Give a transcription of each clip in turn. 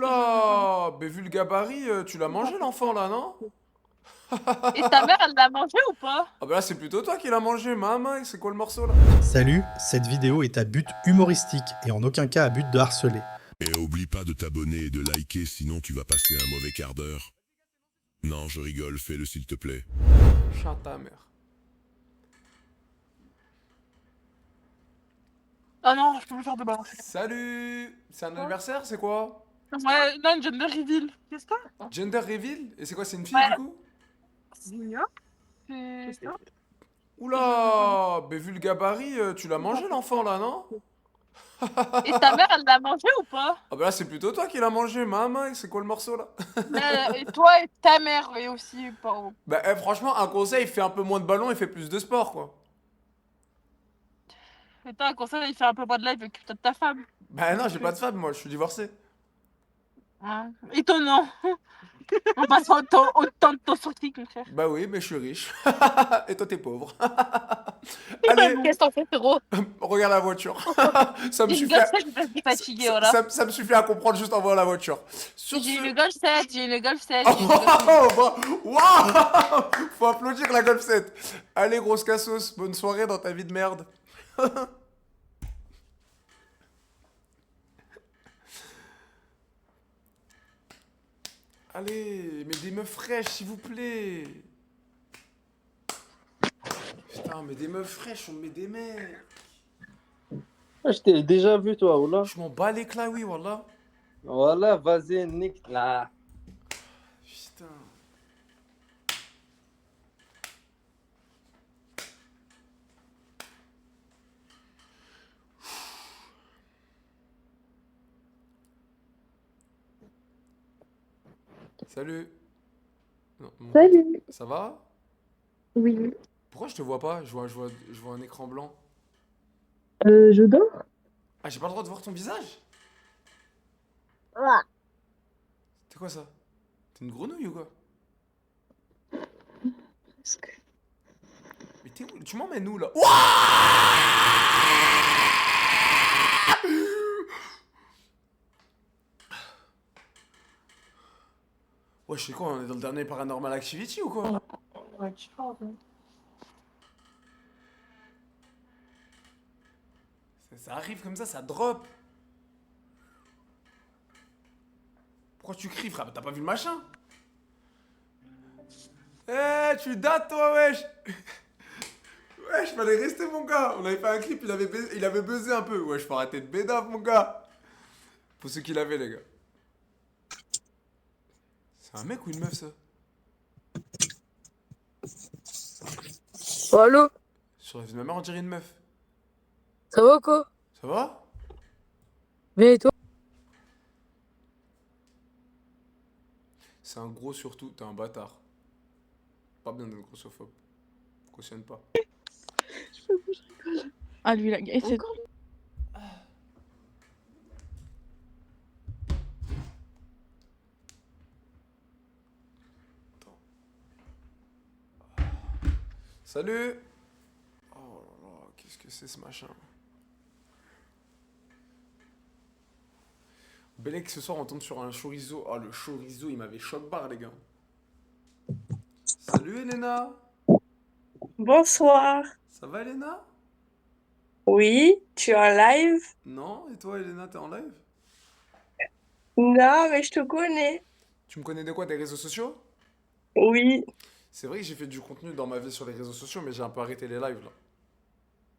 Oula! Mais vu le gabarit, tu l'as mangé l'enfant là, non? Et ta mère, elle l'a mangé ou pas? Ah bah là c'est plutôt toi qui l'as mangé, maman, c'est quoi le morceau là? Salut, cette vidéo est à but humoristique et en aucun cas à but de harceler. Et oublie pas de t'abonner et de liker, sinon tu vas passer un mauvais quart d'heure. Non, je rigole, fais-le s'il te plaît. Chante ta mère. Ah non, je peux plus faire de balance. Salut! C'est un anniversaire, c'est quoi? Ouais, non, gender reveal. Qu'est-ce que Gender reveal? Et c'est quoi, c'est une fille du Ouais. coup? C'est ça. Oula! Mais vu le gabarit, tu l'as mangé l'enfant là, non? Et ta mère, elle l'a mangé ou pas? Ah bah là c'est plutôt toi qui l'as mangé, maman, c'est quoi le morceau là? Et toi et ta mère, et aussi, pardon. Bah franchement, un conseil, fais un peu moins de ballon et fais plus de sport quoi. Et toi, un conseil, il fait un peu moins de live, occupe-toi de ta femme. Bah non, j'ai pas de femme moi, je suis divorcé. Hein. Étonnant. On passe autant de temps sur qui, mon frère. Bah oui, mais je suis riche. Et toi t'es pauvre. Allez, Qu'est-ce que t'en fais, frérot? regarde la voiture. Ça me J'ai une suffit Golf à... 7, je suis ça, fatiguée, voilà. ça me suffit à comprendre juste en voyant la voiture. Sur J'ai ce... une Golf 7, j'ai une Golf 7, j'ai une Golf 7. Oh, bah, waouh. Faut applaudir la Golf 7. Allez, grosse cassos, bonne soirée dans ta vie de merde. Allez, mais des meufs fraîches, s'il vous plaît. Putain, mais des meufs fraîches, on met des mecs. Ah, je t'ai déjà vu, toi, ou là? Je m'en bats les claouis, wallah. Voilà, vas-y, nique là. Putain. Salut. Non, Salut. ça va? Oui. Pourquoi je te vois pas? Je vois un écran blanc. Je dors? Ah, j'ai pas le droit de voir ton visage? Ah. C'est quoi ça? T'es une grenouille ou quoi? Mais t'es où? Tu m'emmènes où là? Ouah. Ouais, je sais quoi, on est dans le dernier Paranormal Activity ou quoi? Ouais, tu parles. Ça arrive comme ça drop. Pourquoi tu cries, frère? T'as pas vu le machin? Eh, tu dates toi, wesh! Wesh, fallait rester, mon gars! On avait fait un clip, il avait buzzé un peu. Wesh, faut arrêter de bédaf, mon gars! Pour ceux qui l'avaient, les gars. C'est un mec ou une meuf, ça? Oh, allô, Sur la vie de ma mère, on dirait une meuf. ça va ou quoi? Ça va? Bien et toi? C'est un gros surtout, t'es un bâtard. Pas bien d'être grossophobe. Cautionne pas. Ah, lui, la gueule, c'est... Salut! Oh là là, qu'est-ce que c'est ce machin? Belek, ce soir on tombe sur un chorizo. Oh, le chorizo, il m'avait choc barre, les gars. Salut, Elena! Bonsoir. Ça va, Elena? Oui, tu es en live? Non? Et toi, Elena, t'es en live? Non, mais je te connais. Tu me connais de quoi? Des réseaux sociaux? Oui. C'est vrai que j'ai fait du contenu dans ma vie sur les réseaux sociaux, mais j'ai un peu arrêté les lives là.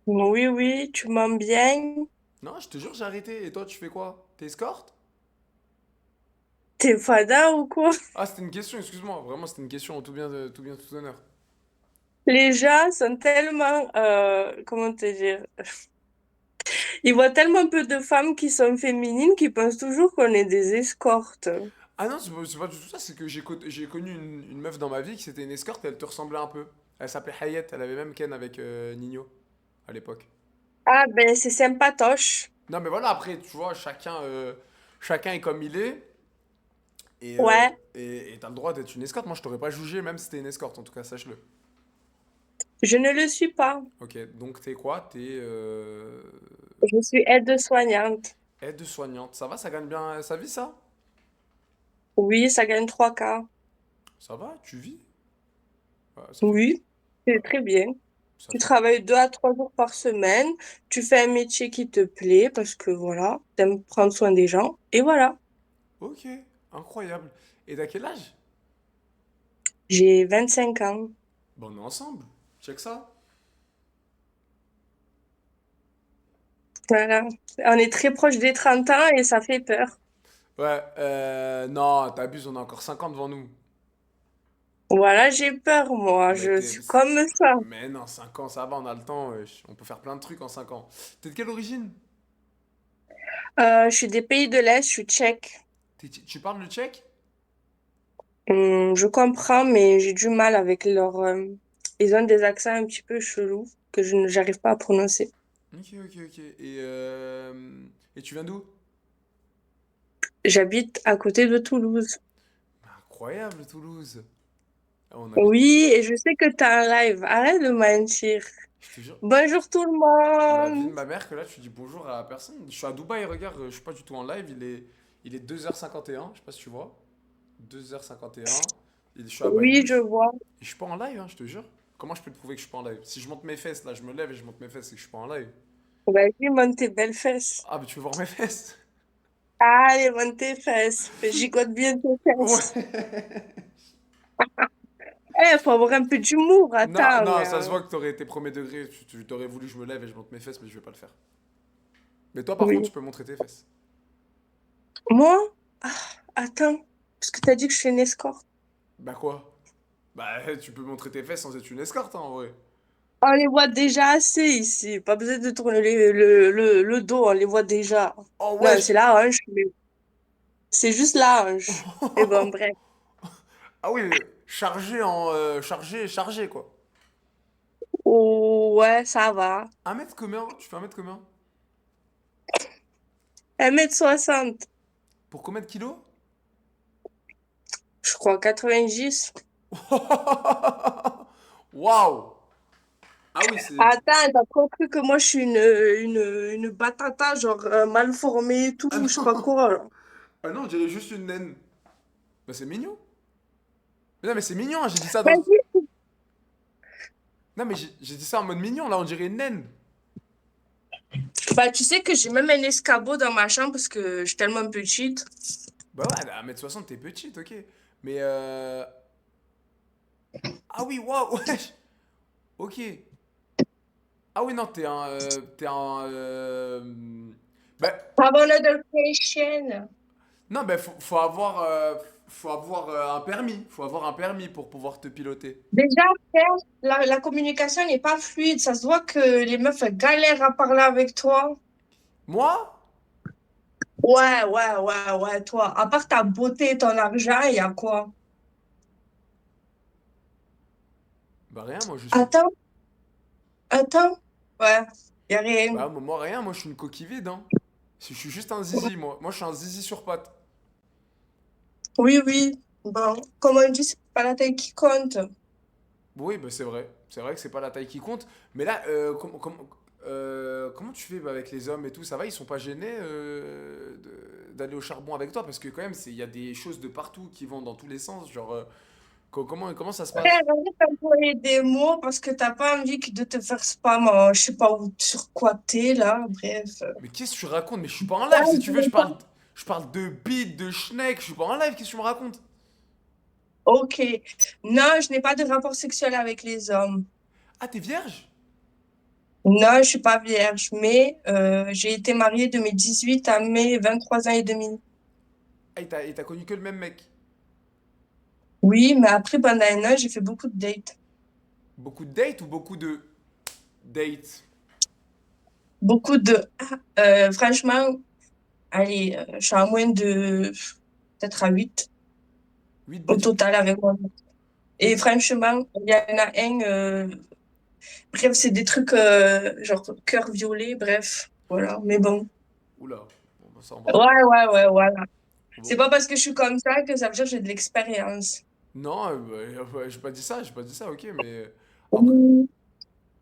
Oui, oui, tu m'aimes bien. Non, je te jure, j'ai arrêté. Et toi, tu fais quoi? T'es escorte? T'es fada ou quoi? Ah, c'était une question, excuse-moi. Vraiment, c'était une question en tout bien, tout honneur. Les gens sont tellement, comment te dire? Ils voient tellement peu de femmes qui sont féminines qu'ils pensent toujours qu'on est des escortes. Ah non, c'est pas du tout ça, c'est que j'ai connu une meuf dans ma vie qui c'était une escorte et elle te ressemblait un peu. Elle s'appelait Hayet, elle avait même Ken avec Nino à l'époque. Ah ben c'est sympatoche. Non, mais voilà, après, tu vois, chacun est comme il est. Ouais, Et t'as le droit d'être une escorte. Moi, je t'aurais pas jugé, même si t'es une escorte, en tout cas, sache-le. je ne le suis pas. Ok, donc t'es quoi? T'es Je suis aide-soignante. aide-soignante. Ça va, ça gagne bien sa vie, ça? Oui, ça gagne 3K. Ça va, tu vis? Ouais, Oui, ouais, c'est très bien. ça Tu fait. travailles 2 à 3 jours par semaine. Tu fais un métier qui te plaît parce que voilà, t'aimes prendre soin des gens. Et voilà, Ok, incroyable. Et t'as quel âge? j'ai 25 ans. Bon, on est ensemble. Check ça. Voilà. On est très proche des 30 ans et ça fait peur. Ouais, non, t'abuses, on a encore 5 ans devant nous. Voilà, j'ai peur, moi. Mais Je suis comme ça. Mais non, 5 ans, ça va, on a le temps. On peut faire plein de trucs en 5 ans. T'es de quelle origine? Je suis des pays de l'Est, je suis tchèque. Tu parles le tchèque? Je comprends, mais j'ai du mal avec leur... Ils ont des accents un petit peu chelous que j'arrive pas à prononcer. Ok, ok, ok. Et tu viens d'où? J'habite à côté de Toulouse. Incroyable, Toulouse. Ah, on habite. Oui, et je sais que t'as un live. Arrête de mentir. Je te jure, Bonjour tout le la vie de monde. ma mère, que là, tu dis bonjour à personne. Je suis à Dubaï, regarde, je suis pas du tout en live. Il est 2h51, je sais pas si tu vois. 2h51. Et je suis à Oui, je Baybouche. vois. Et je suis pas en live, hein, je te jure. Comment je peux te prouver que je suis pas en live? Si je monte mes fesses, là, je me lève et je monte mes fesses, c'est que je suis pas en live. Vas-y, monte tes belles fesses. Ah, mais tu veux voir mes fesses? Allez, monte tes fesses. Gigote bien tes fesses. Ouais. Faut avoir un peu d'humour. Non, Attends. non, ça se voit que t'aurais été premier degré. Tu t'aurais voulu que je me lève et je monte mes fesses, mais je vais pas le faire. Mais toi, par contre, Oui. tu peux montrer tes fesses. Moi? Ah, attends. Parce que t'as dit que je suis une escorte. Bah quoi? Bah, tu peux montrer tes fesses sans être une escorte, hein, en vrai. On les voit déjà assez ici. Pas besoin de tourner le dos. On les voit déjà. Oh, Non, c'est wesh! la hanche, mais c'est juste la hanche. Et bon, bref. Ah oui, chargé, quoi. Oh, ouais, ça va. 1 mètre combien? Tu fais 1 mètre combien? 1m60. Pour combien de kilos? Je crois 90. Waouh! Ah oui, c'est. Attends, t'as trop cru que moi je suis une batata, genre mal formée et tout, Ah je sais pas non! quoi. Là. Ah non, on dirait juste une naine. Bah, c'est mignon. Mais non, mais c'est mignon, hein, j'ai dit ça dans. Vas-y. Non, mais j'ai dit ça en mode mignon, là, on dirait une naine. Bah, tu sais que j'ai même un escabeau dans ma chambre parce que je suis tellement petite. Bah ouais, 1m60, t'es petite, ok. Mais Ah oui, waouh, wesh! Ok. Ah oui, non, t'es un. T'es un. Bah. Have another question. Non, bah faut avoir un permis. Faut avoir un permis pour pouvoir te piloter. Déjà, frère, la communication n'est pas fluide. Ça se voit que les meufs elles galèrent à parler avec toi. Moi? Ouais, toi. À part ta beauté et ton argent, il y a quoi? Bah rien, moi je suis. Attends, attends. Ouais, y a rien. Bah moi rien, moi je suis une coquille vide, hein. Je suis juste un zizi, moi. Moi je suis un zizi sur pattes. Oui, oui. Bon, comme on dit, c'est pas la taille qui compte. Oui, bah c'est vrai. C'est vrai que c'est pas la taille qui compte. Mais là, comment tu fais bah, avec les hommes et tout? Ça va, ils sont pas gênés d'aller au charbon avec toi? Parce que quand même, il y a des choses de partout qui vont dans tous les sens. Genre, comment ça se Frère, passe? arrête d'employer des mots parce que t'as pas envie de te faire spam. Je sais pas où, sur quoi t'es là. Bref. Mais qu'est-ce que tu racontes? Mais je suis pas en live, Ouais, si tu je veux, vais pas- je parle de bite, de schneck, je suis pas en live, qu'est-ce que tu me racontes? Ok. Non, je n'ai pas de rapport sexuel avec les hommes. Ah, t'es vierge? Non, je suis pas vierge, mais j'ai été mariée de mes 18 à mes 23 ans et demi. Ah, et t'as connu que le même mec? Oui, mais après, pendant un an, j'ai fait beaucoup de dates. Beaucoup de dates ou beaucoup de dates? Beaucoup de... franchement, allez, je suis à moins de... Peut-être à 8 8 au buddies? total avec moi. Et 8? franchement, il y en a un... bref, c'est des trucs genre cœur violet, bref. Voilà, mais bon. Oula, bon, bah, ça Voilà. C'est bon. pas parce que je suis comme ça que ça veut dire que j'ai de l'expérience. Non, j'ai pas dit ça, ok, mais après, Oui.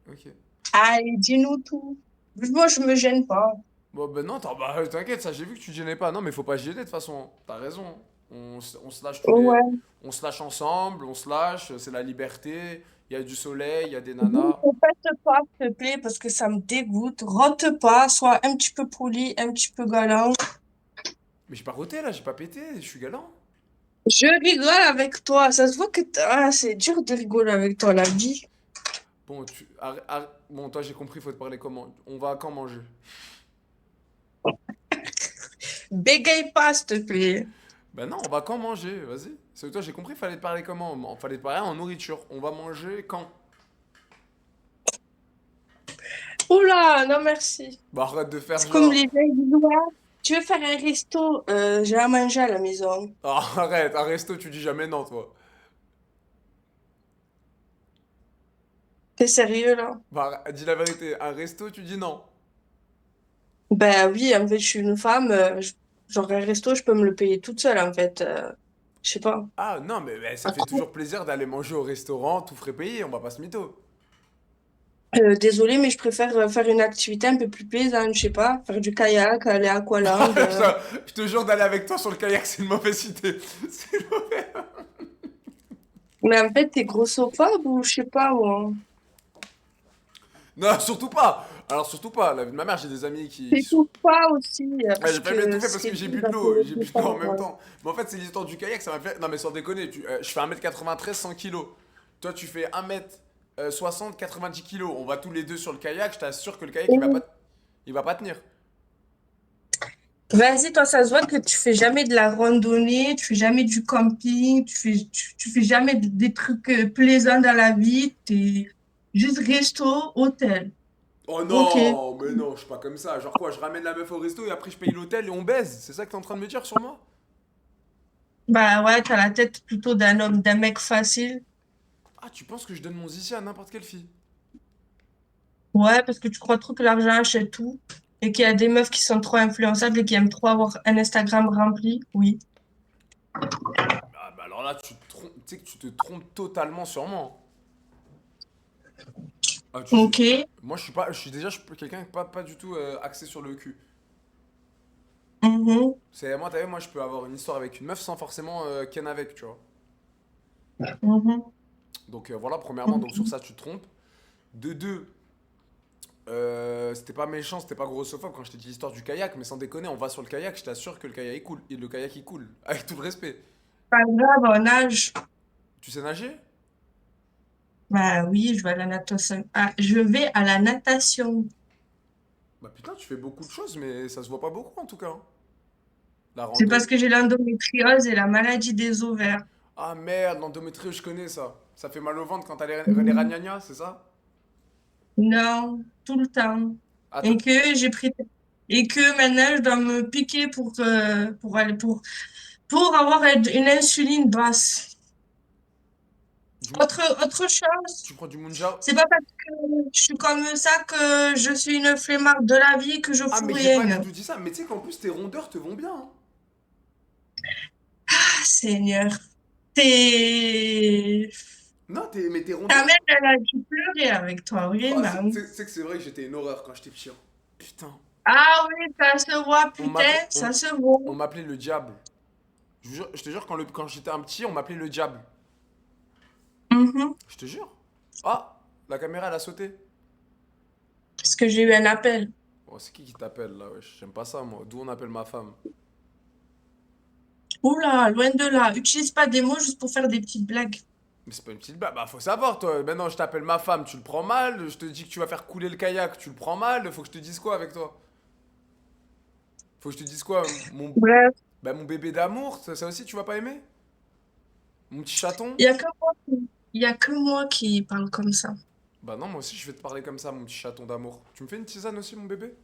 ok. Allez, dis-nous tout. Moi, je me gêne pas. Bon, ben non, bah, t'inquiète, ça, j'ai vu que tu te gênais pas. Non, mais faut pas se gêner de toute façon. T'as raison. On se lâche Ouais. on se lâche ensemble, on se lâche, c'est la liberté, il y a du soleil, il y a des Ne nanas. répète pas, s'il te plaît, parce que ça me dégoûte. Rote pas, sois un petit peu poli, un petit peu galant. Mais j'ai pas roté là, j'ai pas pété, je suis galant. Je rigole avec toi. Ça se voit que c'est dur de rigoler avec toi, la vie. Bon, bon, toi j'ai compris, faut te parler comment. On va à quand manger? Bégaye pas, s'il te plaît. Ben non, on va quand manger, vas-y. C'est toi j'ai compris, fallait te parler comment? Fallait te parler en nourriture. On va manger quand? Oula, non merci. Bah arrête de faire C'est comme les genre. gens qui disent, ouais, tu veux faire un resto, j'ai à manger à la maison. Ah, arrête, un resto, tu dis jamais non, toi. T'es sérieux là? Bah, dis la vérité, un resto, tu dis non. Ben oui, en fait, je suis une femme. Genre, un resto, je peux me le payer toute seule, en fait. Je sais pas. Ah non, mais ça fait toujours plaisir d'aller manger au restaurant, tout frais payé, on va pas se mytho. Désolée, mais je préfère faire une activité un peu plus plaisante, je sais pas, faire du kayak, aller à Aqualand. Je te jure d'aller avec toi sur le kayak, c'est une mauvaise idée. C'est mauvais. Mais en fait, t'es grossophobe ou je sais pas, moi. Non, surtout pas. Alors surtout pas. La vie de ma mère, j'ai des amis qui sont. T'étouffes pas aussi, Ouais, parce j'ai pas aimé que tout fait parce c'est que j'ai dur bu de l'eau, j'ai de bu de l'eau en faire, même temps. Mais en fait, c'est l'histoire du kayak, ça m'a fait. Non, mais sans déconner, je fais 1m93, 100 kilos. Toi, tu fais 1m60, 90 kilos. On va tous les deux sur le kayak, je t'assure que le kayak, il va pas tenir. Vas-y, toi, ça se voit que tu fais jamais de la randonnée, tu fais jamais du camping, tu fais jamais des trucs plaisants dans la vie, t'es juste resto, hôtel. Oh Ok. non, mais non, je suis pas comme ça. Genre quoi, je ramène la meuf au resto et après je paye l'hôtel et on baise. C'est ça que t'es en train de me dire sur moi? Bah ouais, t'as la tête plutôt d'un homme, d'un mec facile. Ah, tu penses que je donne mon zizi à n'importe quelle fille? Ouais, parce que tu crois trop que l'argent achète tout et qu'il y a des meufs qui sont trop influençables et qui aiment trop avoir un Instagram rempli. Oui. Ah, bah alors là, tu te trompes, tu sais que tu te trompes totalement sur moi. Ah, Ok. moi, je suis quelqu'un pas du tout axé sur le cul. Mhm. C'est moi, t'as vu, moi, je peux avoir une histoire avec une meuf sans forcément ken avec, tu vois. Mhm. Donc voilà, premièrement, donc sur Ok. ça, tu te trompes. De deux, c'était pas méchant, c'était pas grossophobe quand je t'ai dit l'histoire du kayak, mais sans déconner, on va sur le kayak, je t'assure que le kayak il coule. Et le kayak il coule, avec tout le respect. Pas grave, on nage. Tu sais nager? Bah oui, je vais à la natation. Ah, je vais à la natation. Bah putain, tu fais beaucoup de choses, mais ça se voit pas beaucoup en tout cas, hein. La C'est randonnée. parce que j'ai l'endométriose et la maladie des ovaires. Ah merde, l'endométriose, je connais ça. Ça fait mal au ventre quand t'as les Mhm. ragnagnas, c'est ça? Non, tout le temps. Ah, toi, Et que j'ai pris et que maintenant je dois me piquer pour aller pour avoir une insuline basse. du, Mo- Autre chose, tu prends du Munja? c'est pas parce que je suis comme ça que je suis une flemmarde de la vie que je Ah, fous mais j'ai pas du rien. tout dit ça. Mais tu sais qu'en plus, tes rondeurs te vont bien, hein. Ah, Seigneur, t'es... Non, mais tes Ta rondeurs. mère, elle a dû pleurer avec toi, Oh, vraiment. c'est que c'est vrai que j'étais une horreur quand j'étais petit, hein. Putain. Ah oui, ça se voit, On putain, m'appelait ça se voit. on m'appelait le diable. Je te jure, quand j'étais un petit, on m'appelait le diable. Mhm. Je te jure. Ah, la caméra, elle a sauté. Parce que j'ai eu un appel. Oh, c'est qui t'appelle là, wesh? J'aime pas ça, moi. D'où on appelle ma femme? Oula, loin de là. Utilise pas des mots juste pour faire des petites blagues. Mais c'est pas une petite blague. Bah, faut savoir, toi. Maintenant, je t'appelle ma femme, tu le prends mal. Je te dis que tu vas faire couler le kayak, tu le prends mal. Faut que je te dise quoi avec toi? Faut que je te dise quoi? Bref, Mon bébé d'amour, ça aussi, tu vas pas aimer? Mon petit chaton? il y a que moi il y a que moi qui parle comme ça. Bah non, moi aussi, je vais te parler comme ça, mon petit chaton d'amour. Tu me fais une tisane aussi, mon bébé?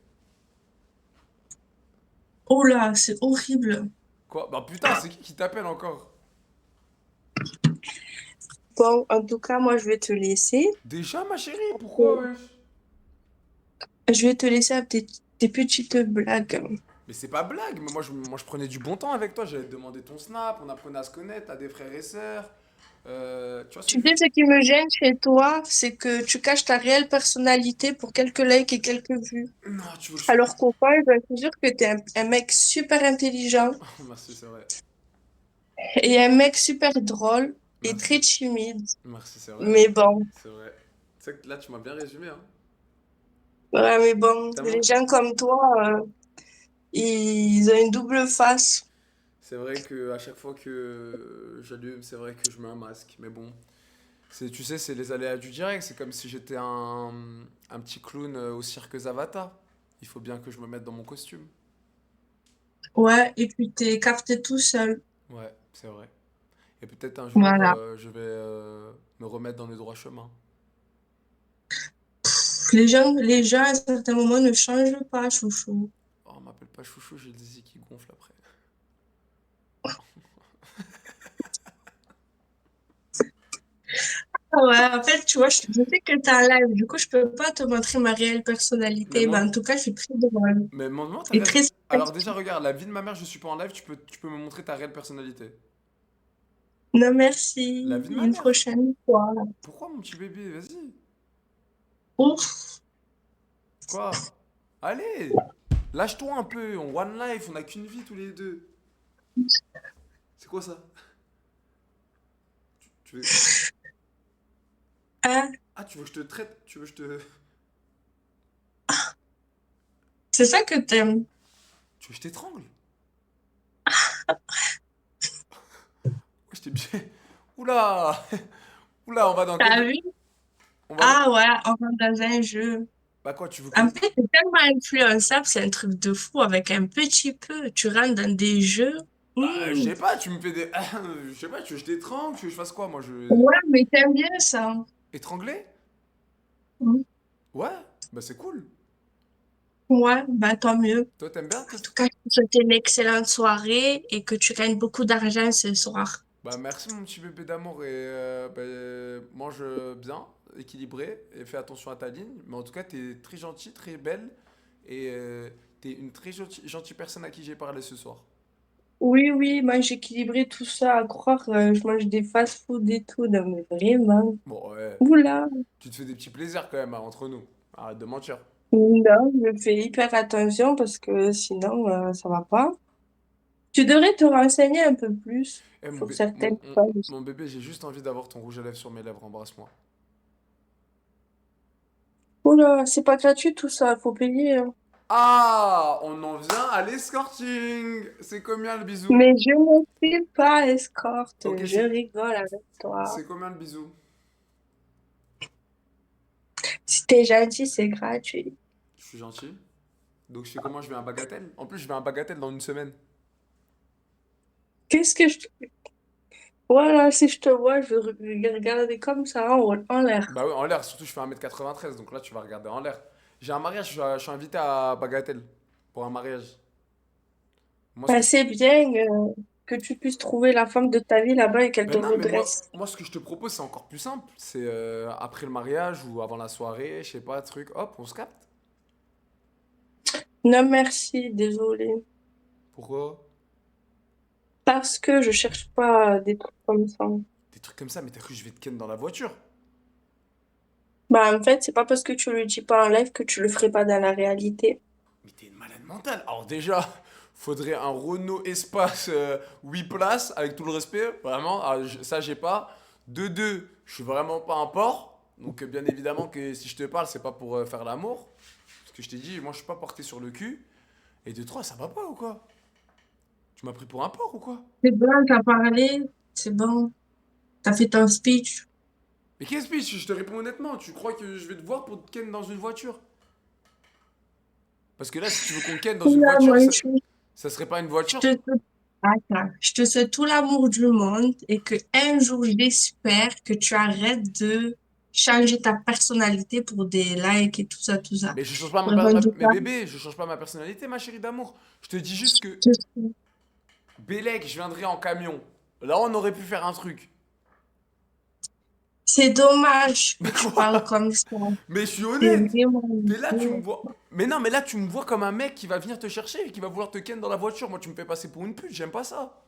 Oh là, c'est horrible. Quoi? Bah putain, c'est qui t'appelle encore? Bon, en tout cas, moi, je vais te laisser. Déjà, ma chérie? Pourquoi, wesh? Je vais te laisser avec tes petites blagues. Mais c'est pas blague, mais moi je prenais du bon temps avec toi, j'allais te demander ton snap, on apprenait à se connaître, t'as des frères et sœurs. Tu vois ce que Tu je veux sais, dire? ce qui me gêne chez toi, c'est que tu caches ta réelle personnalité pour quelques likes et quelques vues. Non, tu veux que je... Alors qu'au fond, je te jure que t'es un mec super intelligent. Merci, c'est vrai. Et un mec super drôle et très Merci. timide. Merci, c'est vrai. Mais bon, C'est vrai. Tu sais que là, tu m'as bien résumé, hein. ouais, mais bon, Tellement les que... gens comme toi, ils ont une double face. C'est vrai que à chaque fois que j'allume, c'est vrai que je mets un masque. Mais bon, tu sais, c'est les aléas du direct. C'est comme si j'étais un petit clown au cirque Zavata. Il faut bien que je me mette dans mon costume. Ouais, et puis t'es capté tout seul. Ouais, c'est vrai. Et peut-être un jour, Voilà. je vais me remettre dans le droit chemin. Les gens, à un certain moment, ne changent pas, chouchou. Oh, on m'appelle pas chouchou, j'ai le zizi qui gonfle après. Ah ouais, en fait, tu vois, je sais que t'es en live, du coup, je peux pas te montrer ma réelle Mais personnalité. Mais moi, en tout cas, je suis très drôle mais montre-moi ta et réelle... très Alors déjà, sympathique. regarde, la vie de ma mère, je suis pas en live, tu peux me montrer ta réelle personnalité. Non, La merci. vie de ma Une mère. prochaine fois. Pourquoi mon petit bébé? Vas-y. Ouf. Quoi? Allez! Lâche-toi un peu, on one life, on a qu'une vie tous les deux. C'est quoi ça? Tu veux... Hein? Ah, tu veux que je te traite? Tu veux que je te... C'est ça que t'aimes. Tu veux que je t'étrangle? Ouais, je t'ai bien... Oula! Oula, on va dans T'as quel... vu? On va dans... Ah ouais, on rentre dans un jeu. Bah quoi, tu veux En qu'on... fait, c'est tellement influençable, c'est un truc de fou. Avec un petit peu, tu rentres dans des jeux. Bah, je Hmm. sais pas, tu me fais des... Je sais pas, tu veux que je t'étrangle, tu veux que je fasse quoi, moi, je... Ouais, mais t'aimes bien ça. Étrangler? Hmm. Ouais, bah c'est cool. Ouais, bah tant mieux. Toi, t'aimes bien? En tout cas, je te souhaite une excellente soirée et que tu gagnes beaucoup d'argent ce soir. Bah merci mon petit bébé d'amour et mange bien, équilibré et fais attention à ta ligne. Mais en tout cas, t'es très gentil, très belle et t'es une très gentille personne à qui j'ai parlé ce soir. Oui, oui, moi j'ai équilibré tout ça à croire, je mange des fast-food et tout. Non, mais vraiment. Bon, ouais, Oula. tu te fais des petits plaisirs quand même hein, entre nous. Arrête de mentir. Non, je fais hyper attention parce que sinon, ça va pas. Tu devrais te renseigner un peu plus Eh sur certaines mon choses. mon bébé, j'ai juste envie d'avoir ton rouge à lèvres sur mes lèvres, embrasse-moi. Oula, c'est pas gratuit tout ça, faut payer, hein. Ah, on en vient à l'escorting. C'est combien le bisou? Mais je ne suis pas escorte, Ok, je rigole avec toi. c'est combien le bisou? Si t'es gentil, c'est gratuit. Je suis gentil. Donc je fais comment? Je vais à un bagatelle? En plus, je vais à un bagatelle dans une semaine. Qu'est-ce que je... Voilà, si je te vois, je vais regarder comme ça en l'air. Bah oui, en l'air, surtout je fais 1m93, donc là tu vas regarder en l'air. J'ai un mariage, je suis invité à Bagatelle pour un mariage. Moi ce Bah, que je... c'est bien que tu puisses trouver la femme de ta vie là-bas et qu'elle te Ben non, mais redresse. moi ce que je te propose c'est encore plus simple. C'est après le mariage ou avant la soirée, je sais pas, truc, hop, on se capte. Non, merci, désolée. Pourquoi? Parce que je cherche pas des trucs comme ça. Des trucs comme ça, mais t'as cru que je vais te ken dans la voiture? Bah, en fait, c'est pas parce que tu le dis pas en live que tu le ferais pas dans la réalité. Mais t'es une malade mentale. Alors déjà, faudrait un Renault Espace 8 places, avec tout le respect, vraiment. Alors, ça, j'ai pas. De deux, je suis vraiment pas un porc. Donc bien évidemment que si je te parle, c'est pas pour faire l'amour. Parce que je t'ai dit, moi je suis pas porté sur le cul. Et de trois, ça va pas ou quoi? Tu m'as pris pour un porc ou quoi? C'est bon, t'as parlé, c'est bon. T'as fait ton speech. Mais qu'est-ce que je te réponds honnêtement, tu crois que je vais te voir pour te ken dans une voiture? Parce que là, si tu veux qu'on ken dans une Là, voiture, moi, ça serait pas une je voiture. te souhaite, attends, je te souhaite tout l'amour du monde et que un jour, j'espère que tu arrêtes de changer ta personnalité pour des likes et tout ça, tout ça. Mais je change pas Vraiment, du mais cas, bébé, je change pas ma personnalité, ma chérie d'amour. Je te dis juste que je sais. Bélec, je viendrais en camion. Là, on aurait pu faire un truc. C'est dommage que Mais tu parles quoi? comme ça. Mais je suis C'est honnête. vraiment T'es là, tu me dur. vois. Mais non, mais là, tu me vois comme un mec qui va venir te chercher et qui va vouloir te ken dans la voiture. Moi, tu me fais passer pour une pute, j'aime pas ça.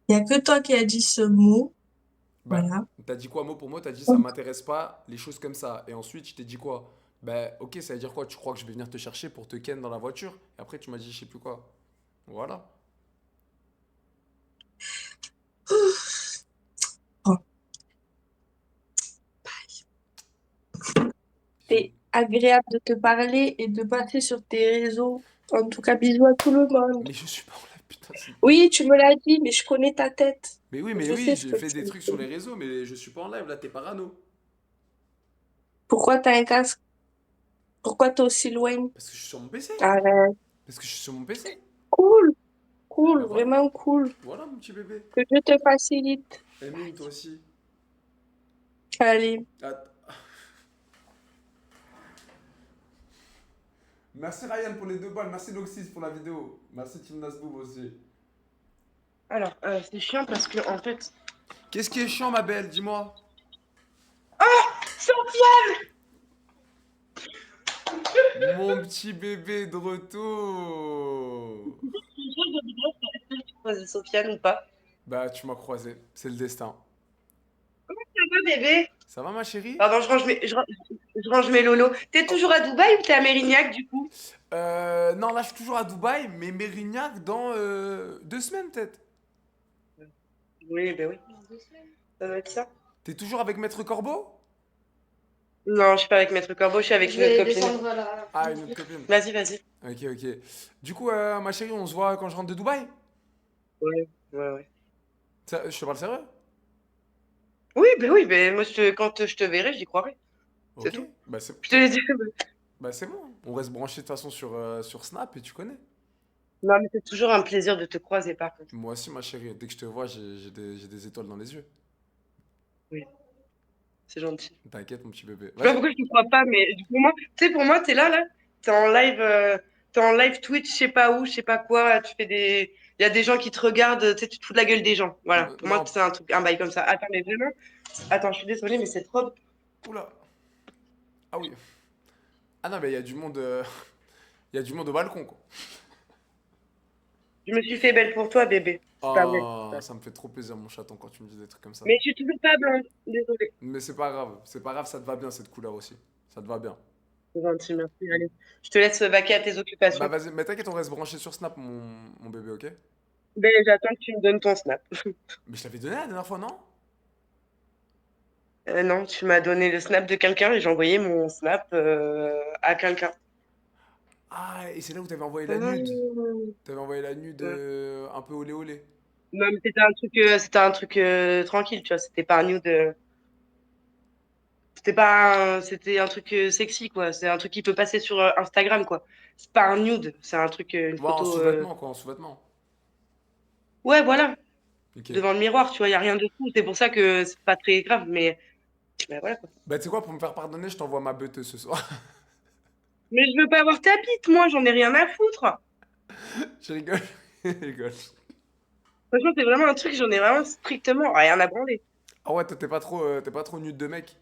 Il n'y a que toi qui as dit ce mot. Bah, Voilà. t'as dit quoi mot pour mot? T'as dit ça m'intéresse pas, les choses comme ça. Et ensuite, je t'ai dit quoi? Bah, ok, ça veut dire quoi? Tu crois que je vais venir te chercher pour te ken dans la voiture? Et après, tu m'as dit je sais plus quoi. Voilà. agréable de te parler et de passer sur tes réseaux. En tout cas, bisous à tout le monde. Mais je suis pas en live, putain. Oui, tu me l'as dit, mais je connais ta tête. Mais Je oui, sais ce j'ai que fait tu des me trucs sur les fais. réseaux, mais je suis pas en live, là, t'es parano. Pourquoi t'as un casque? Pourquoi t'es aussi loin? Parce que je suis sur mon PC. Arrête. Parce que je suis sur mon PC. Cool, Bah cool, voilà. vraiment cool. Voilà, mon petit bébé. Que Dieu te facilite. Emine, toi aussi. Allez. Ah, merci Ryan pour les 2 balles. Merci Loxis pour la vidéo. Merci Team Nasboob aussi. Alors, c'est chiant parce que, en fait... Qu'est-ce qui est chiant, ma belle? Dis-moi. Sophia! Mon petit bébé de retour. Sofiane ou pas? Bah, tu m'as croisé. C'est le destin. Ça va, bébé? Ça va, ma chérie? Pardon, je range mes lolos. T'es Oh. toujours à Dubaï ou t'es à Mérignac, du coup? Non, là, je suis toujours à Dubaï, mais Mérignac dans 2 semaines, peut-être. Oui, ben oui. Ça doit être ça. T'es toujours avec Maître Corbeau? Non, je suis pas avec Maître Corbeau, je suis avec une autre copine. Ah, une autre copine. Vas-y, vas-y. Ok, ok. Du coup, ma chérie, on se voit quand je rentre de Dubaï? Ouais, ouais. Je te parle sérieux? Oui, ben moi, quand je te verrai, j'y croirai. C'est Ok. tout. Bah, c'est Je te l'ai dit. bah, c'est bon. On reste branché de toute façon sur Snap et tu connais. Non, mais c'est toujours un plaisir de te croiser, par contre. Moi aussi, ma chérie, dès que je te vois, j'ai des étoiles dans les yeux. Oui, c'est gentil. T'inquiète, mon petit bébé. Je sais pas Vas-y. pourquoi je te crois pas, mais pour moi, tu sais, pour moi, t'es là, t'es en live Twitch, je sais pas où, je sais pas quoi, tu fais des, il y a des gens qui te regardent, tu sais, tu te fous de la gueule des gens. Voilà. Pour moi, Non. c'est un truc, un bail comme ça. Attends, mais vraiment, attends, je suis désolée, mais cette robe, Oula. Ah oui. Ah non, mais il y a du monde. Il y a du monde au balcon, quoi. je me suis fait belle pour toi, bébé. C'est pas vrai. Oh, ça me fait trop plaisir, mon chaton, quand tu me dis des trucs comme ça. Mais je suis toujours pas blonde, désolée. Mais c'est pas grave. C'est pas grave, ça te va bien, cette couleur aussi. Ça te va bien. C'est gentil, merci. Allez, je te laisse vaquer à tes Bah, occupations. vas-y. Mais t'inquiète, on reste branché sur Snap, mon bébé, ok? Ben, j'attends que tu me donnes ton snap. Mais je t'avais donné la dernière fois, non? Non, tu m'as donné le snap de quelqu'un et j'ai envoyé mon snap à quelqu'un. Ah, et c'est là où t'avais envoyé la nude. Mmh. T'avais envoyé la nude Ouais. un peu olé olé. Non, mais c'était un truc tranquille, tu vois. C'était pas un nude. C'était un truc sexy, quoi. C'est un truc qui peut passer sur Instagram, quoi. C'est pas un nude, c'est un truc, une Ouais, en photo. sous-vêtements, quoi, en sous-vêtements. Ouais, voilà, Ok. devant le miroir, tu vois. Y a rien de fou. C'est pour ça que c'est pas très grave, mais voilà, quoi. Bah, tu sais quoi, pour me faire pardonner, je t'envoie ma beuteuse ce soir. Mais je veux pas avoir ta bite, moi. J'en ai rien à foutre. Je rigole. Je rigole. Franchement, c'est vraiment un truc. J'en ai vraiment strictement rien à branler. Ah ouais, toi, t'es pas trop nude de mec.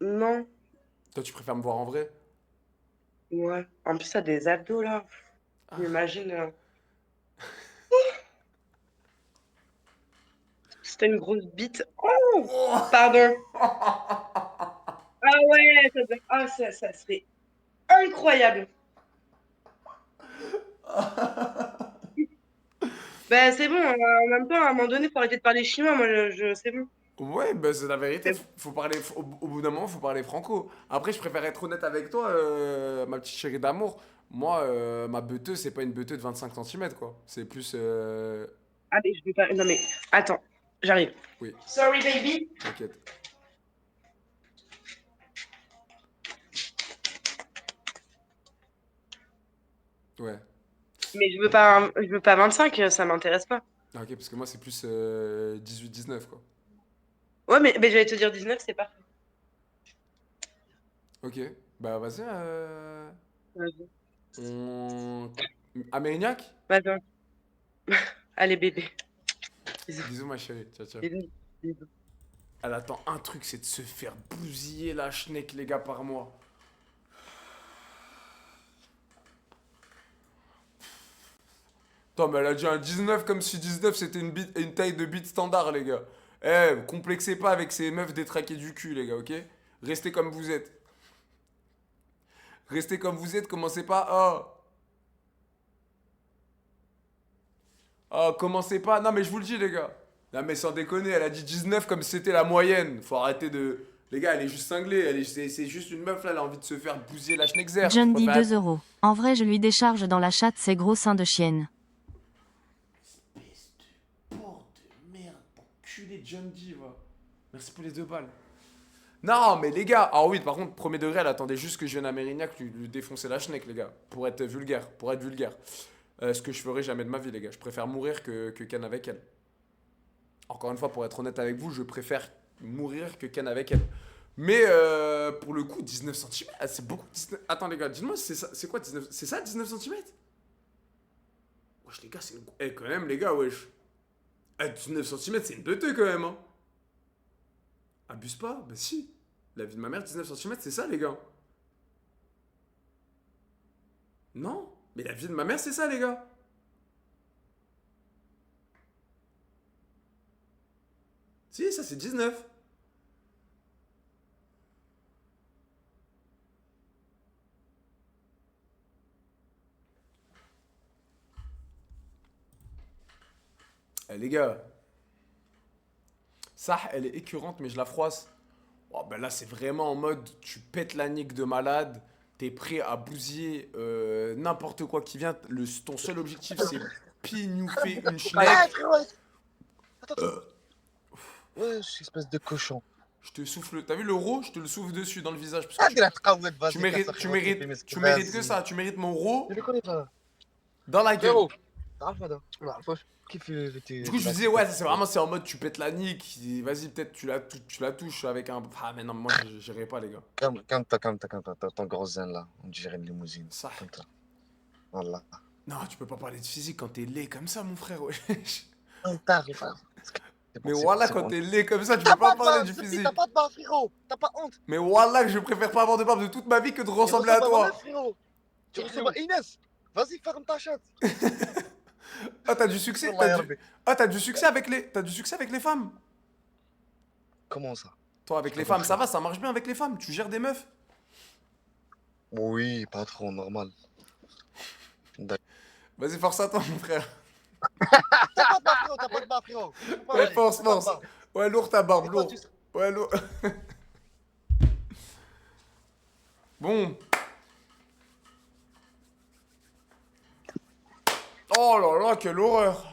Non. Toi, tu préfères me voir en vrai. Ouais. En plus, t'as des abdos là. Ah. J'imagine. Si t'as une grosse bite. Oh! Oh. Pardon. Ah ouais, ça serait incroyable. Ben c'est bon, en même temps, à un moment donné, faut arrêter de parler chinois. Moi, c'est bon. Ouais, bah c'est la vérité. C'est Faut parler, au bout d'un moment, faut parler franco. Après, je préfère être honnête avec toi, ma petite chérie d'amour. Moi, ma beuteuse, c'est pas une beuteuse de 25 centimètres quoi. C'est plus. Ah, mais je vais pas. Non, mais attends, j'arrive. Oui, Sorry, baby. t'inquiète. Ouais. Mais je veux pas 25, ça m'intéresse pas. Ah, ok, parce que moi, c'est plus 18-19, quoi. Ouais, mais j'allais te dire 19, c'est parfait. Ok, bah vas-y. Vas-y. On. À Mérignac? Vas-y. Allez, bébé. Bisous. Bisous, ma chérie. Ciao, ciao. Bisous. Bisous. Elle attend un truc, c'est de se faire bousiller la schneck, les gars, par mois. Attends, mais elle a dit un 19 comme si 19 c'était une taille de bite standard, les gars. Eh, complexez pas avec ces meufs détraquées du cul, les gars, ok? Restez comme vous êtes. Restez comme vous êtes, commencez pas. Oh, oh, commencez pas. Non, mais je vous le dis, les gars. Non, mais sans déconner, elle a dit 19 comme si c'était la moyenne. Faut arrêter Les gars, elle est juste cinglée. C'est juste une meuf là, elle a envie de se faire bousiller la Schneckzer. John dit 2 €. En vrai, je lui décharge dans la chatte ses gros seins de chienne. Espèce de porc de merde, enculé de John D, va. Merci pour les 2 balles. Non, mais les gars, ah oui, par contre, premier degré, elle attendait juste que je vienne à Mérignac lui défoncer la schneck, les gars, pour être vulgaire, ce que je ferai jamais de ma vie, les gars. Je préfère mourir que ken avec elle. Encore une fois, pour être honnête avec vous, je préfère mourir que ken avec elle. Mais pour le coup, 19 cm, c'est beaucoup. Attends, les gars, dites-moi, c'est quoi 19... C'est ça, 19 cm? Wesh, les gars, c'est une... Eh, quand même, les gars, wesh. 19 cm, c'est une beuteux, quand même, hein. Abuse pas, bah si. La vie de ma mère, 19 cm, c'est ça, les gars. Non, mais la vie de ma mère, c'est ça, les gars. Si, ça, c'est 19. Eh, les gars. Ça, elle est écœurante, mais je la froisse. Oh, ben là, c'est vraiment en mode, tu pètes la nique de malade, t'es prêt à bousiller n'importe quoi qui vient. Ton seul objectif, c'est pignouffer une schneck. Attends. Ouais, espèce de cochon. Je te souffle. T'as vu le ro? Je te le souffle dessus dans le visage. Parce que tu mérites que ça. Tu mérites mon ro dans la gueule. Du coup, je me disais, ouais, c'est vraiment, c'est en mode, tu pètes la nique. Vas-y, peut-être tu la touches avec un. Ah, mais non, moi, j'irai pas, les gars. Calme-toi, ton gros zen là. On dirait une limousine. Ça. Calme-toi. Voilà. Non, tu peux pas parler de physique quand t'es laid comme ça, mon frère, ouais. Mais voilà, quand t'es laid comme ça, tu peux pas parler du physique. T'as pas de barbe, frérot. T'as pas honte. Mais voilà, que je préfère pas avoir de barbe de toute ma vie que de ressembler à toi. Tu ressembles à Inès. Vas-y, ferme ta chatte. Ah, t'as du succès. T'as du succès avec les femmes. Comment ça? Toi, avec les femmes, ça va, ça marche bien avec les femmes. Tu gères des meufs. Oui, pas trop, normal. Vas-y, force à toi, mon frère. T'as pas de barbe, frérot. Ouais, force. Ouais, lourd ta barbe, lourd. Ouais, lourd. Bon. Oh là là, quelle horreur.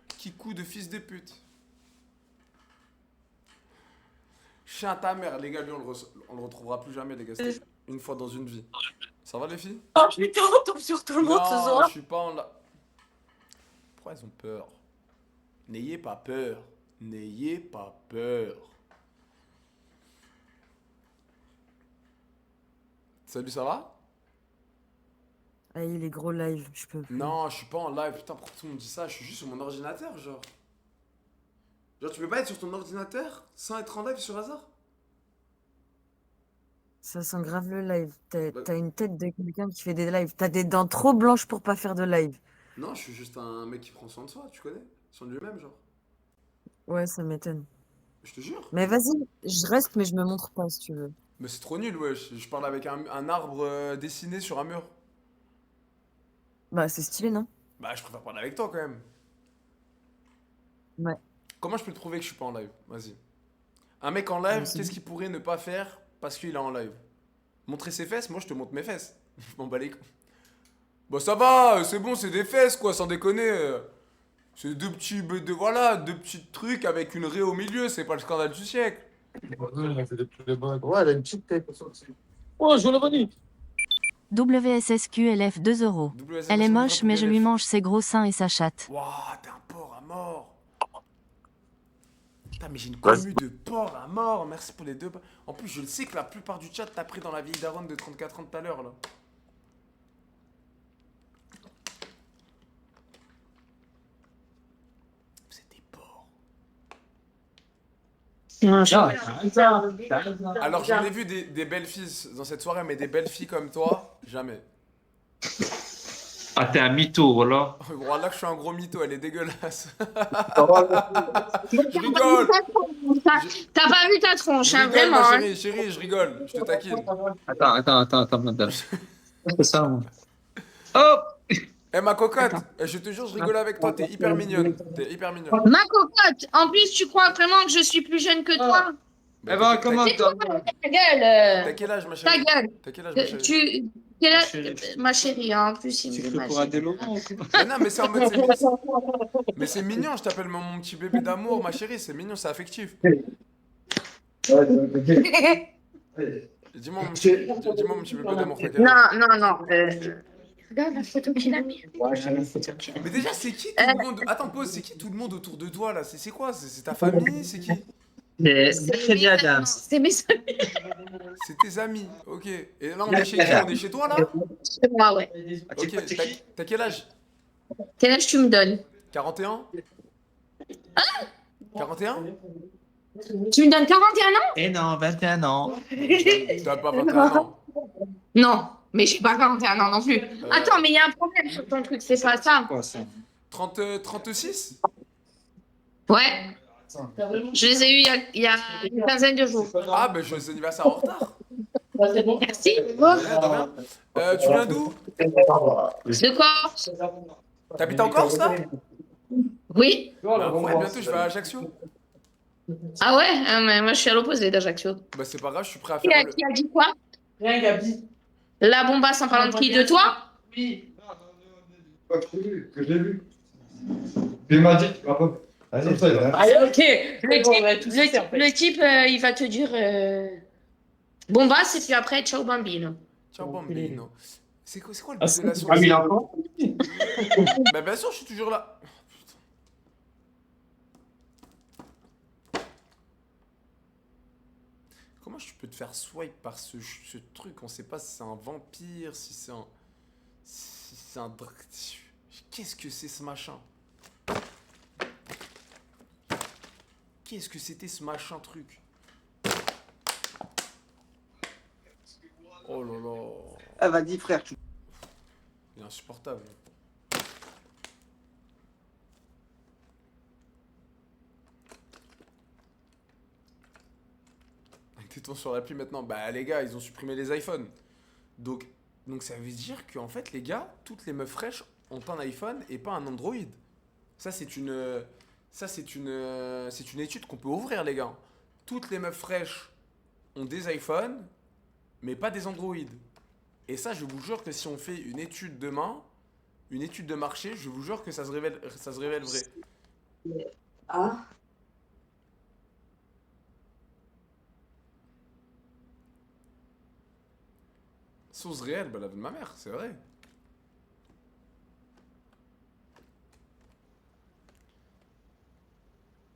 Qui coup de fils de pute. Chien ta mère, les gars, lui, on le retrouvera plus jamais, les gars. C'était une fois dans une vie. Ça va, les filles? Oh putain, on tombe sur tout le monde ce Non, soir. je suis pas en la... Pourquoi elles ont peur? N'ayez pas peur. N'ayez pas peur. Salut, ça va? Allez, les gros live, je peux plus. Non, je suis pas en live. Putain, pourquoi tout le monde dit ça? Je suis juste sur mon ordinateur, genre. Genre, tu peux pas être sur ton ordinateur sans être en live sur hasard? Ça sent grave le live. T'as une tête de quelqu'un qui fait des lives. T'as des dents trop blanches pour pas faire de live. Non, je suis juste un mec qui prend soin de soi, tu connais? Soin de lui-même, genre. Ouais, ça m'étonne. Je te jure. Mais vas-y, je reste, mais je me montre pas si tu veux. Mais c'est trop nul, wesh. Je parle avec un arbre dessiné sur un mur. Bah, c'est stylé, non? Bah, je préfère parler avec toi quand même. Ouais. Comment je peux te prouver que je suis pas en live? Vas-y. Un mec en live, qu'est-ce qu'il pourrait ne pas faire parce qu'il est en live? Montrer ses fesses? Moi, je te montre mes fesses. Je m'en bats les couilles. Bah, ça va, c'est bon, c'est des fesses, quoi, sans déconner. C'est deux petits trucs avec une raie au milieu, c'est pas le scandale du siècle. Ouais, elle a une petite tête. Oh, je l'ai remis. WSSQLF 2 €. Elle est moche, mais je lui mange ses gros seins et sa chatte. Wouah, t'es un porc à mort. Putain, mais j'ai une commu de porc à mort. Merci pour les 2. En plus, je le sais que la plupart du chat t'a pris dans la vieille daronne de 34 ans tout à l'heure, là. Vous êtes des porcs. Alors, j'en ai vu des belles filles dans cette soirée, mais des belles filles comme toi, jamais. Ah, t'es un mytho, voilà. Voilà que je suis un gros mytho, elle est dégueulasse. Je rigole. T'as pas vu ta tronche, hein, vraiment. Chérie, je rigole, je te taquine. Attends, madame. C'est ça, moi. Hop! Eh, ma cocotte, je te jure, je rigole avec toi, t'es hyper mignonne. T'es hyper mignonne. Ma cocotte, en plus, tu crois vraiment que je suis plus jeune que toi? Eh ben, comment Ta gueule. T'as quel âge, ma Ta chérie? gueule. T'as quel âge, ma chérie? Quel âge- Ma chérie, hein, en plus, il me dit ma chérie. Mais non, mais c'est en mode, mais c'est mignon, je t'appelle mon petit bébé d'amour, ma chérie, c'est mignon, c'est affectif. Dis-moi mon petit bébé d'amour, t'as quel âge? Non. Regarde la photo qu'il a mis. Mais déjà, c'est qui tout le monde? Attends, pause, c'est qui tout le monde autour de toi là? C'est quoi? C'est ta famille? C'est qui? C'est Adams. C'est mes amis. C'est tes amis, ok. Et là, on est chez qui? On est chez toi là? C'est moi, ouais. Ok, t'as quel âge? Quel âge tu me donnes? 41? 41? Tu me donnes 41 ans? Eh non, 21 ans. T'as pas 21 ans. Non, mais je suis pas 41 ans non plus. Attends, mais il y a un problème sur ton truc, c'est pas ça. 36? Ouais. Je les ai eus il y a une quinzaine de jours. Ah, ben joyeux anniversaire en retard. Merci. De rien. Tu viens d'où? De quoi? T'habites en Corse là? Oui. Ouais, bientôt je vais à Ajaccio. Ah ouais? Mais moi je suis à l'opposé d'Ajaccio. Bah c'est pas grave, je suis prêt à Qui faire a dit quoi? Rien, Gabi. La bombasse en parlant de qui? De toi? Oui. Que je l'ai vu. Il m'a dit, vas-y, Ok. Le type, il va te dire bombasse et puis après, ciao bambino. Ciao bambino. C'est quoi le but de la source? Ah, mais il a encore. Bah bien sûr, je suis toujours là. Comment je peux te faire swipe par ce truc? On sait pas si c'est un vampire, si c'est un... Qu'est-ce que c'est ce machin? Qu'est-ce que c'était ce machin truc? Oh là là. Ah, vas-y, frère. Il est insupportable. Tais-toi sur l'appli maintenant. Bah les gars, ils ont supprimé les iPhones. Donc ça veut dire qu'en fait les gars, toutes les meufs fraîches ont un iPhone et pas un Android. Ça c'est une étude qu'on peut ouvrir les gars. Toutes les meufs fraîches ont des iPhones mais pas des Android. Et ça je vous jure que si on fait une étude demain, une étude de marché, je vous jure que ça se révèle vrai. Ah. Source réelle, bah la vie de ma mère, c'est vrai.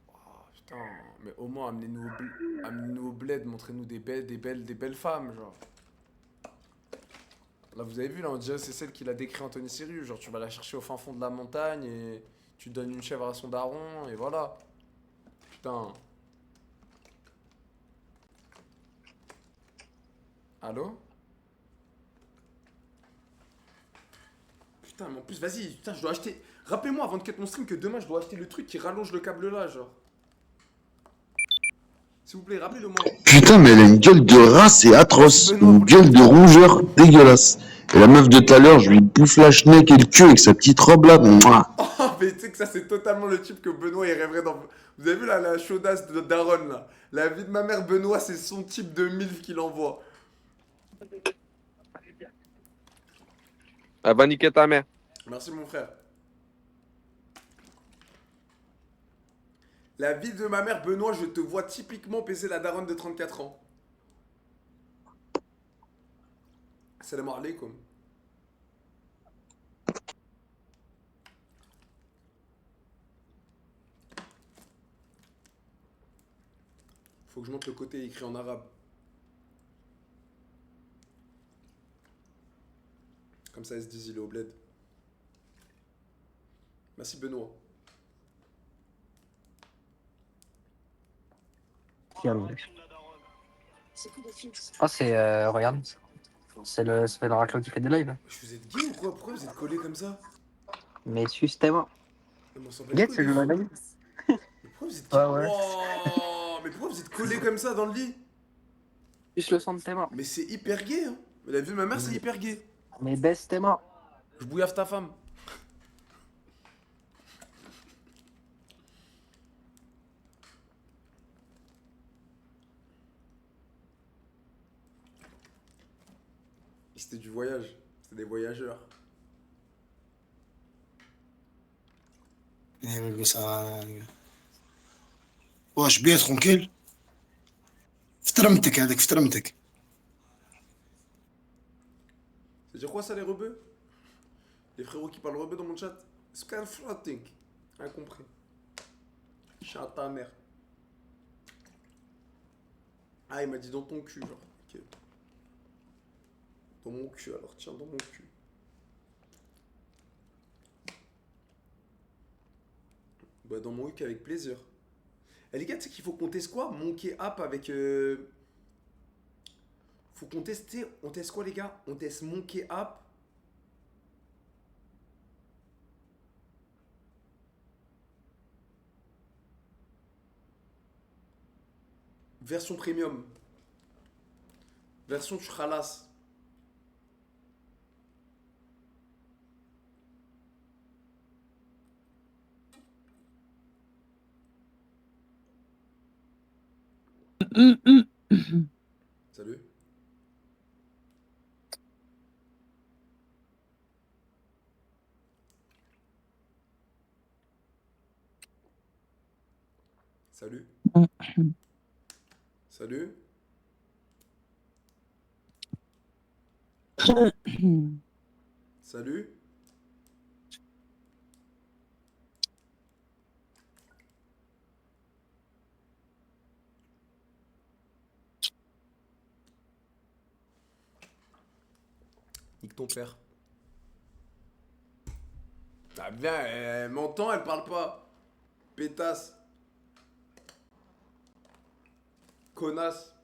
Oh, putain, mais au moins amenez-nous au bled, montrez-nous des belles femmes, genre. Là vous avez vu, là on dirait c'est celle qui l'a décrit Anthony Sirius, genre tu vas la chercher au fin fond de la montagne et tu donnes une chèvre à son daron et voilà. Putain. Allô? Putain, mais en plus, vas-y, putain, je dois acheter. Rappelez-moi avant de quitter mon stream que demain je dois acheter le truc qui rallonge le câble là, genre. S'il vous plaît, rappelez-le-moi. Putain, mais elle a une gueule de race, c'est atroce. Une gueule de rougeur dégueulasse. Et la meuf de tout à l'heure, je lui bouffe la schneck et le cul avec sa petite robe là. Mouah. Oh, mais tu sais que ça, c'est totalement le type que Benoît il rêverait dans. Vous avez vu là, la chaudasse de Daron là? La vie de ma mère, Benoît, c'est son type de MILF qu'il envoie. Elle va niquer ta mère. Merci mon frère. La vie de ma mère, Benoît, je te vois typiquement baiser la daronne de 34 ans. Salam alaikum. Faut que je monte le côté écrit en arabe. Comme ça, ils se disent, il est au bled. Merci Benoît. Ah, c'est. Regarde. C'est le Raclo qui fait des lives. Vous êtes gay ou quoi? Pourquoi vous êtes collés comme ça? Mais suce-moi. Get, c'est le live. Mais pourquoi vous êtes... Ouais. Wow, mais pourquoi vous êtes collés comme ça dans le lit? Juste le son de tes mains. Mais c'est hyper gay, hein. Mais la vie de ma mère, c'est hyper gay. Mais baisse tes mains. Je bouillave ta femme. C'était du voyage. C'était des voyageurs. Eh, ça... واش بيه tranquille فترمتك هذيك فترمتك. C'est dire quoi ça les rebeux? Les frérots qui parlent rebeux dans mon chat? Scanfrotting. Incompris. Chat à ta mère. Ah, il m'a dit dans ton cul, genre. Ok. Dans mon cul, alors tiens, dans mon cul. Bah, dans mon cul avec plaisir. Eh les gars, tu sais qu'il faut qu'on teste quoi? Monkey App avec. Faut qu'on teste. On teste quoi, les gars? On teste Monkey App. Version premium. Version tu ralasses. Salut. Salut. Salut. Salut. Nique ton père. Ah bien, elle m'entend, elle parle pas. Pétasse. Connasse.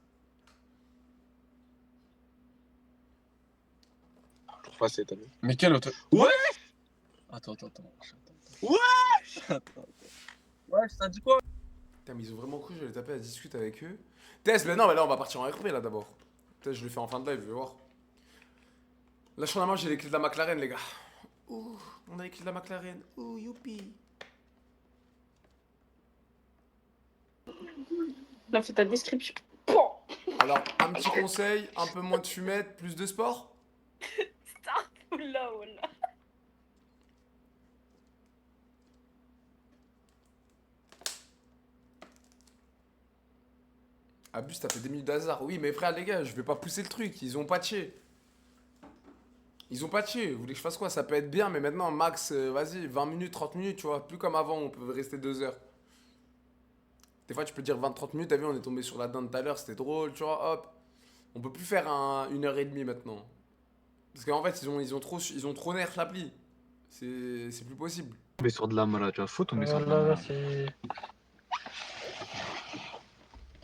Pour passer, t'as vu? Mais quel autre. Ouais. Attends. Ouais. Ouais, ça dit quoi? Putain, mais ils ont vraiment cru que j'allais taper à discuter avec eux. Tess, mais non, mais là on va partir en RP là d'abord. Peut-être je le fais en fin de live, je vais voir. Là, je suis en la main, j'ai les clés de la McLaren, les gars. Ouh, on a les clés de la McLaren. Ouh, youpi. Là, fais ta description. Alors, un petit conseil, un peu moins de fumette, plus de sport. Oula, oula. Abus, t'as fait des minutes d'hasard. Oui, mais frère, les gars, je vais pas pousser le truc. Ils ont patché. Ils ont patché. Vous voulez que je fasse quoi? Ça peut être bien, mais maintenant, max, vas-y, 20 minutes, 30 minutes, tu vois. Plus comme avant, on peut rester 2 heures. Des fois, tu peux dire 20-30 minutes. T'as vu, on est tombé sur la dinde tout à l'heure, c'était drôle, tu vois. Hop. On peut plus faire 1h30 maintenant. Parce qu'en fait, ils ont trop nerf l'appli. C'est plus possible. Tomber sur de la mala, tu vois, faut tomber sur de la mala.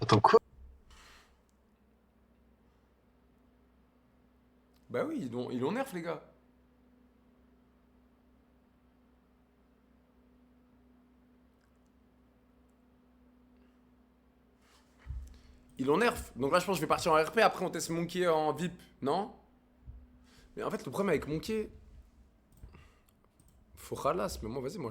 Attends, quoi? Bah oui, ils ont nerf, les gars. Ils ont nerf. Donc là, je pense que je vais partir en RP. Après, on teste Monkey en VIP. Non? Mais en fait, le problème avec Monkey. Faut ralasse. Mais moi, vas-y, moi.